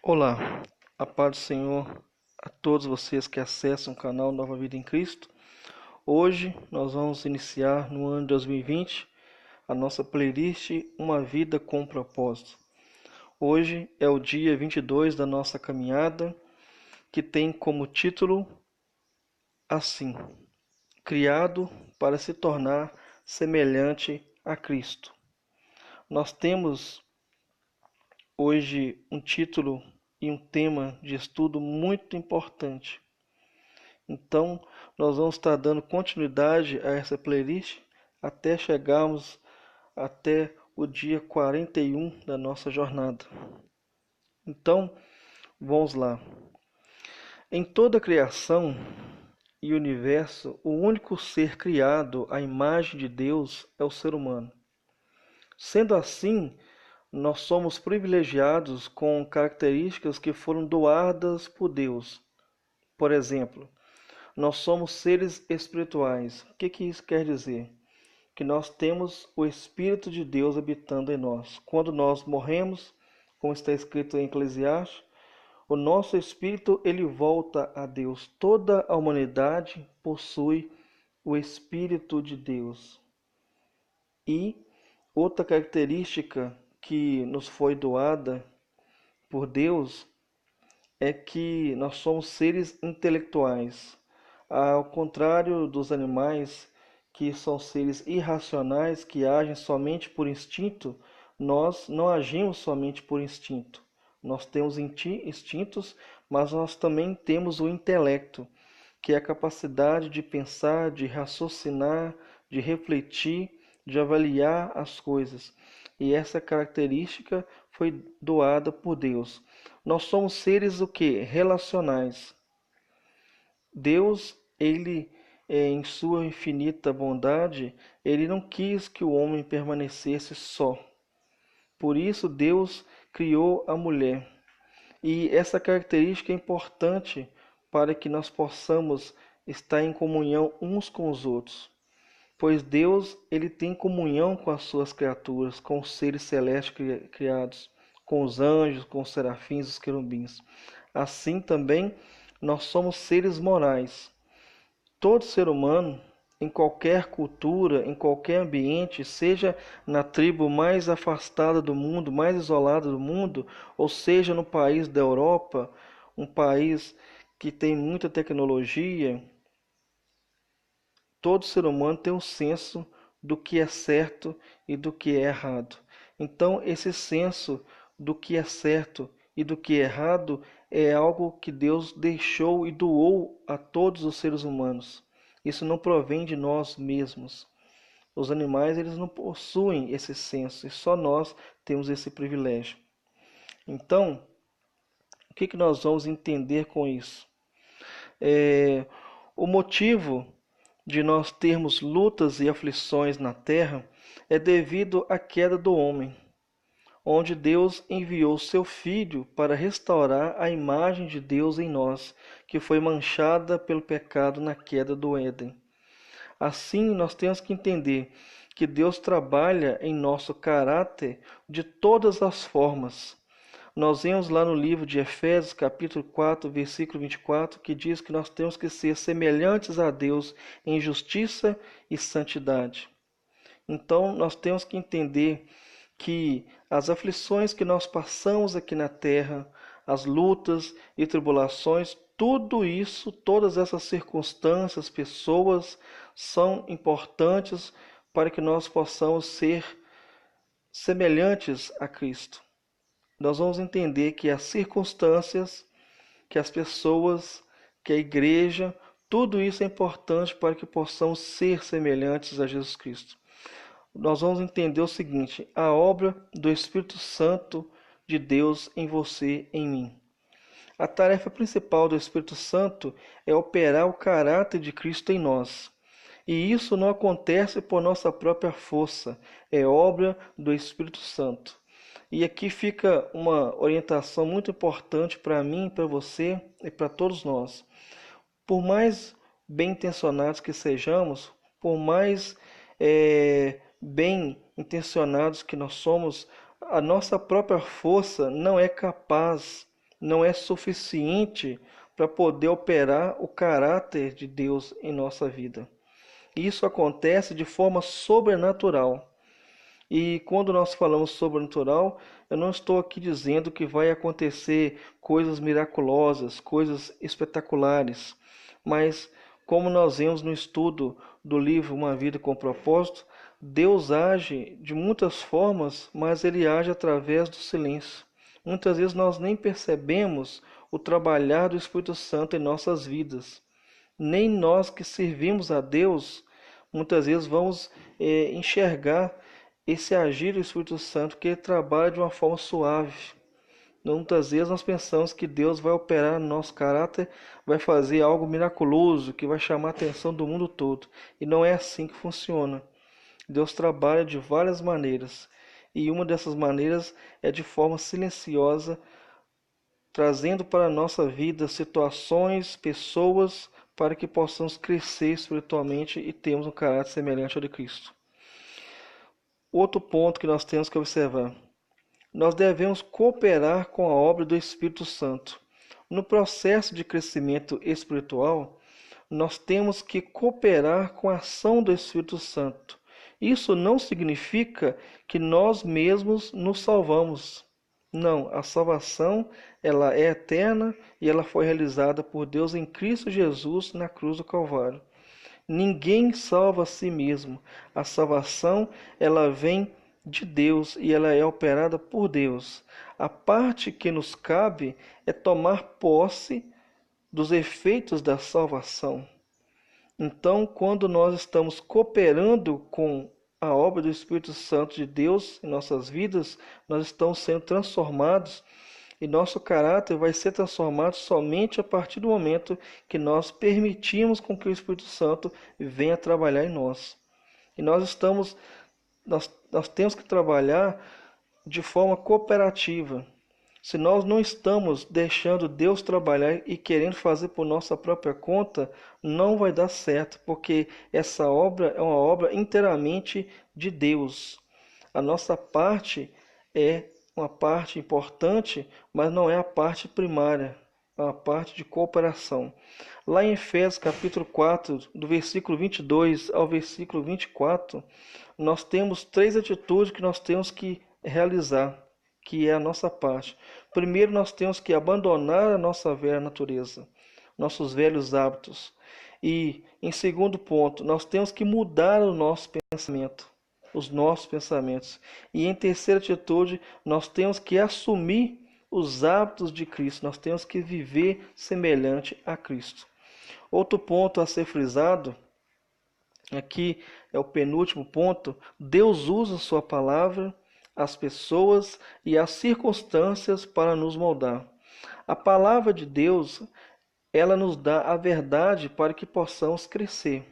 Olá, a paz do Senhor a todos vocês que acessam o canal Nova Vida em Cristo. Hoje nós vamos iniciar no ano de 2020 a nossa playlist Uma Vida com Propósito. Hoje é o dia 22 da nossa caminhada, que tem como título assim: Criado para se tornar semelhante a Cristo. Nós temos hoje um título e um tema de estudo muito importante. Então, nós vamos estar dando continuidade a essa playlist até chegarmos até o dia 41 da nossa jornada. Então, vamos lá. Em toda a criação e universo, o único ser criado à imagem de Deus é o ser humano. Sendo assim, nós somos privilegiados com características que foram doadas por Deus. Por exemplo, nós somos seres espirituais. O que isso quer dizer? Que nós temos o Espírito de Deus habitando em nós. Quando nós morremos, como está escrito em Eclesiastes, o nosso espírito ele volta a Deus. Toda a humanidade possui o Espírito de Deus. E outra característica que nos foi doada por Deus é que nós somos seres intelectuais. Ao contrário dos animais, que são seres irracionais, que agem somente por instinto, nós não agimos somente por instinto. Nós temos instintos, mas nós também temos o intelecto, que é a capacidade de pensar, de raciocinar, de refletir, de avaliar as coisas. E essa característica foi doada por Deus. Nós somos seres o que? Relacionais. Deus, ele, em sua infinita bondade, ele não quis que o homem permanecesse só. Por isso, Deus criou a mulher. E essa característica é importante para que nós possamos estar em comunhão uns com os outros. Pois Deus, ele tem comunhão com as suas criaturas, com os seres celestes criados, com os anjos, com os serafins, os querubins. Assim também, nós somos seres morais. Todo ser humano, em qualquer cultura, em qualquer ambiente, seja na tribo mais afastada do mundo, mais isolada do mundo, ou seja no país da Europa, um país que tem muita tecnologia, todo ser humano tem um senso do que é certo e do que é errado. Então, esse senso do que é certo e do que é errado é algo que Deus deixou e doou a todos os seres humanos. Isso não provém de nós mesmos. Os animais eles não possuem esse senso e só nós temos esse privilégio. Então, o que nós vamos entender com isso? O motivo de nós termos lutas e aflições na terra é devido à queda do homem, onde Deus enviou seu Filho para restaurar a imagem de Deus em nós, que foi manchada pelo pecado na queda do Éden. Assim, nós temos que entender que Deus trabalha em nosso caráter de todas as formas. Nós vemos lá no livro de Efésios, capítulo 4, versículo 24, que diz que nós temos que ser semelhantes a Deus em justiça e santidade. Então, nós temos que entender que as aflições que nós passamos aqui na terra, as lutas e tribulações, tudo isso, todas essas circunstâncias, pessoas, são importantes para que nós possamos ser semelhantes a Cristo. Nós vamos entender que as circunstâncias, que as pessoas, que a igreja, tudo isso é importante para que possamos ser semelhantes a Jesus Cristo. Nós vamos entender o seguinte: a obra do Espírito Santo de Deus em você, em mim. A tarefa principal do Espírito Santo é operar o caráter de Cristo em nós. E isso não acontece por nossa própria força, é obra do Espírito Santo. E aqui fica uma orientação muito importante para mim, para você e para todos nós. Por mais bem intencionados que sejamos, por mais bem intencionados que nós somos, a nossa própria força não é capaz não é suficiente para poder operar o caráter de Deus em nossa vida. Isso acontece de forma sobrenatural. E quando nós falamos sobrenatural, eu não estou aqui dizendo que vai acontecer coisas miraculosas, coisas espetaculares, mas como nós vemos no estudo do livro Uma Vida com Propósito, Deus age de muitas formas, mas Ele age através do silêncio. Muitas vezes nós nem percebemos o trabalhar do Espírito Santo em nossas vidas. Nem nós que servimos a Deus, muitas vezes vamos enxergar esse agir do Espírito Santo, que ele trabalha de uma forma suave. Muitas vezes nós pensamos que Deus vai operar no nosso caráter, vai fazer algo miraculoso, que vai chamar a atenção do mundo todo. E não é assim que funciona. Deus trabalha de várias maneiras. E uma dessas maneiras é de forma silenciosa, trazendo para a nossa vida situações, pessoas, para que possamos crescer espiritualmente e termos um caráter semelhante ao de Cristo. Outro ponto que nós temos que observar. Nós devemos cooperar com a obra do Espírito Santo. No processo de crescimento espiritual, nós temos que cooperar com a ação do Espírito Santo. Isso não significa que nós mesmos nos salvamos. Não, a salvação ela é eterna e ela foi realizada por Deus em Cristo Jesus na cruz do Calvário. Ninguém salva a si mesmo. A salvação, ela vem de Deus e ela é operada por Deus. A parte que nos cabe é tomar posse dos efeitos da salvação. Então, quando nós estamos cooperando com a obra do Espírito Santo de Deus em nossas vidas, nós estamos sendo transformados. E nosso caráter vai ser transformado somente a partir do momento que nós permitimos com que o Espírito Santo venha trabalhar em nós. E nós temos que trabalhar de forma cooperativa. Se nós não estamos deixando Deus trabalhar e querendo fazer por nossa própria conta, não vai dar certo, porque essa obra é uma obra inteiramente de Deus. A nossa parte é uma parte importante, mas não é a parte primária, é uma parte de cooperação. Lá em Efésios capítulo 4, do versículo 22 ao versículo 24, nós temos 3 atitudes que nós temos que realizar, que é a nossa parte. Primeiro, nós temos que abandonar a nossa velha natureza, nossos velhos hábitos. E, em segundo ponto, nós temos que mudar o nosso pensamento. Os nossos pensamentos. E em terceira atitude, nós temos que assumir os hábitos de Cristo, nós temos que viver semelhante a Cristo. Outro ponto a ser frisado, aqui é o penúltimo ponto, Deus usa sua palavra, as pessoas e as circunstâncias para nos moldar. A palavra de Deus, ela nos dá a verdade para que possamos crescer.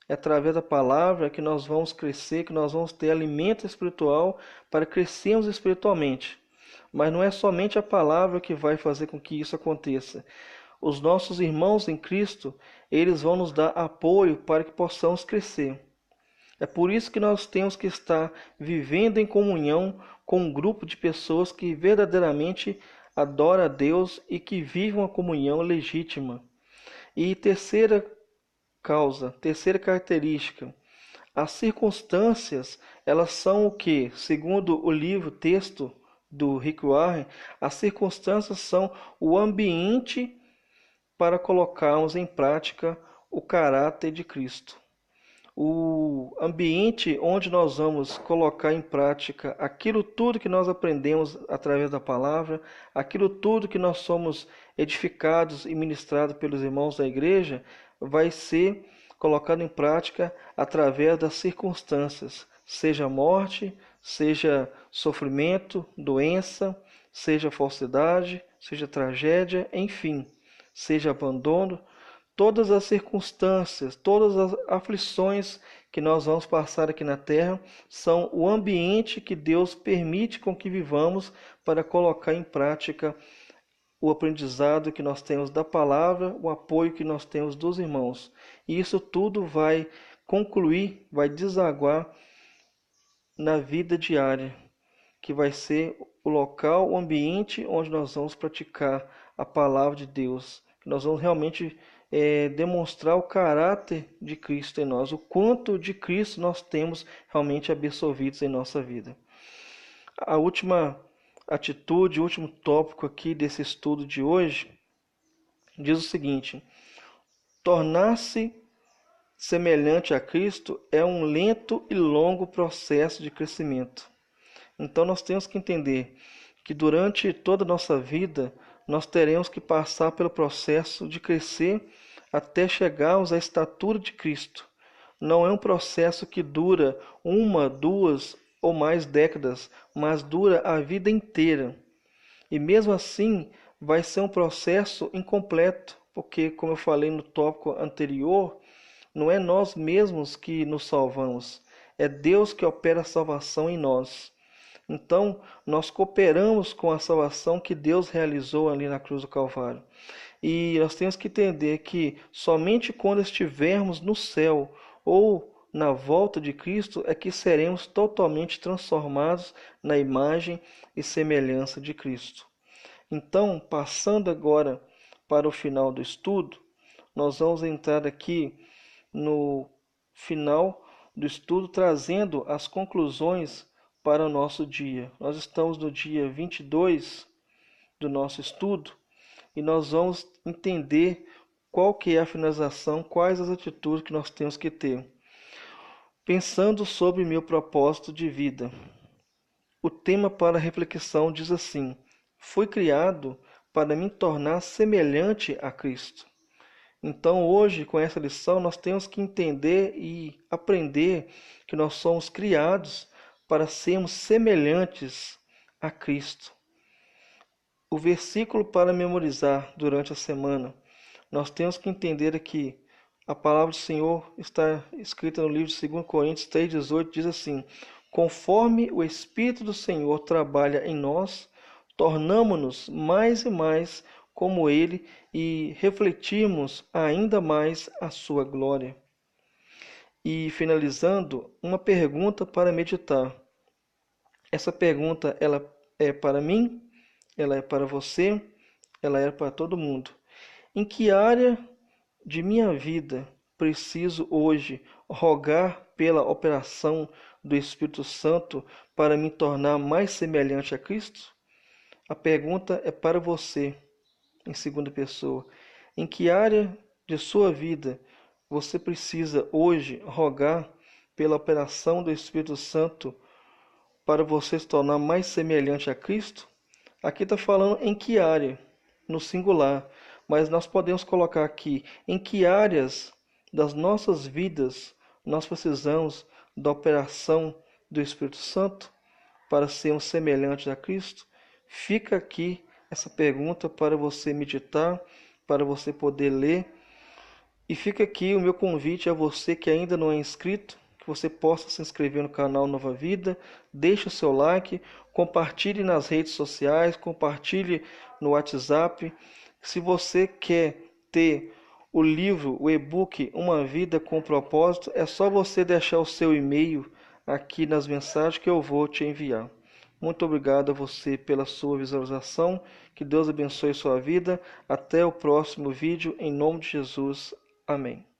É através da palavra que nós vamos crescer, que nós vamos ter alimento espiritual para crescermos espiritualmente. Mas não é somente a palavra que vai fazer com que isso aconteça. Os nossos irmãos em Cristo, eles vão nos dar apoio para que possamos crescer. É por isso que nós temos que estar vivendo em comunhão com um grupo de pessoas que verdadeiramente adoram a Deus e que vivem uma comunhão legítima. E terceira característica, as circunstâncias, elas são o que? Segundo o texto do Rick Warren, as circunstâncias são o ambiente para colocarmos em prática o caráter de Cristo. O ambiente onde nós vamos colocar em prática aquilo tudo que nós aprendemos através da palavra, aquilo tudo que nós somos edificados e ministrados pelos irmãos da igreja, vai ser colocado em prática através das circunstâncias, seja morte, seja sofrimento, doença, seja falsidade, seja tragédia, enfim, seja abandono. Todas as circunstâncias, todas as aflições que nós vamos passar aqui na terra são o ambiente que Deus permite com que vivamos para colocar em prática o aprendizado que nós temos da palavra, o apoio que nós temos dos irmãos. E isso tudo vai vai desaguar na vida diária, que vai ser o local, o ambiente onde nós vamos praticar a palavra de Deus. Nós vamos realmente demonstrar o caráter de Cristo em nós, o quanto de Cristo nós temos realmente absorvidos em nossa vida. A última atitude, o último tópico aqui desse estudo de hoje, diz o seguinte: tornar-se semelhante a Cristo é um lento e longo processo de crescimento. Então nós temos que entender que durante toda a nossa vida nós teremos que passar pelo processo de crescer até chegarmos à estatura de Cristo. Não é um processo que dura 1, 2 ou mais décadas, mas dura a vida inteira. E mesmo assim vai ser um processo incompleto, porque, como eu falei no tópico anterior, não é nós mesmos que nos salvamos, é Deus que opera a salvação em nós. Então, nós cooperamos com a salvação que Deus realizou ali na cruz do Calvário. E nós temos que entender que somente quando estivermos no céu ou na volta de Cristo é que seremos totalmente transformados na imagem e semelhança de Cristo. Então, passando agora para o final do estudo, nós vamos entrar aqui no final do estudo trazendo as conclusões para o nosso dia. Nós estamos no dia 22 do nosso estudo e nós vamos entender qual que é a finalização, quais as atitudes que nós temos que ter. Pensando sobre meu propósito de vida. O tema para a reflexão diz assim: fui criado para me tornar semelhante a Cristo. Então hoje, com essa lição, nós temos que entender e aprender que nós somos criados para sermos semelhantes a Cristo. O versículo para memorizar durante a semana, nós temos que entender aqui, a palavra do Senhor está escrita no livro de 2 Coríntios 3,18, diz assim: conforme o Espírito do Senhor trabalha em nós, tornamo-nos mais e mais como Ele e refletimos ainda mais a sua glória. E finalizando, uma pergunta para meditar. Essa pergunta ela é para mim, ela é para você, ela é para todo mundo. Em que área de minha vida preciso hoje rogar pela operação do Espírito Santo para me tornar mais semelhante a Cristo? A pergunta é para você, em segunda pessoa. Em que área de sua vida você precisa hoje rogar pela operação do Espírito Santo para você se tornar mais semelhante a Cristo? Aqui está falando em que área, no singular, mas nós podemos colocar aqui em que áreas das nossas vidas nós precisamos da operação do Espírito Santo para sermos semelhantes a Cristo. Fica aqui essa pergunta para você meditar, para você poder ler. E fica aqui o meu convite a você que ainda não é inscrito, que você possa se inscrever no canal Nova Vida, deixe o seu like, compartilhe nas redes sociais, compartilhe no WhatsApp. Se você quer ter o livro, o e-book Uma Vida com Propósito, é só você deixar o seu e-mail aqui nas mensagens que eu vou te enviar. Muito obrigado a você pela sua visualização. Que Deus abençoe sua vida. Até o próximo vídeo. Em nome de Jesus. Amém.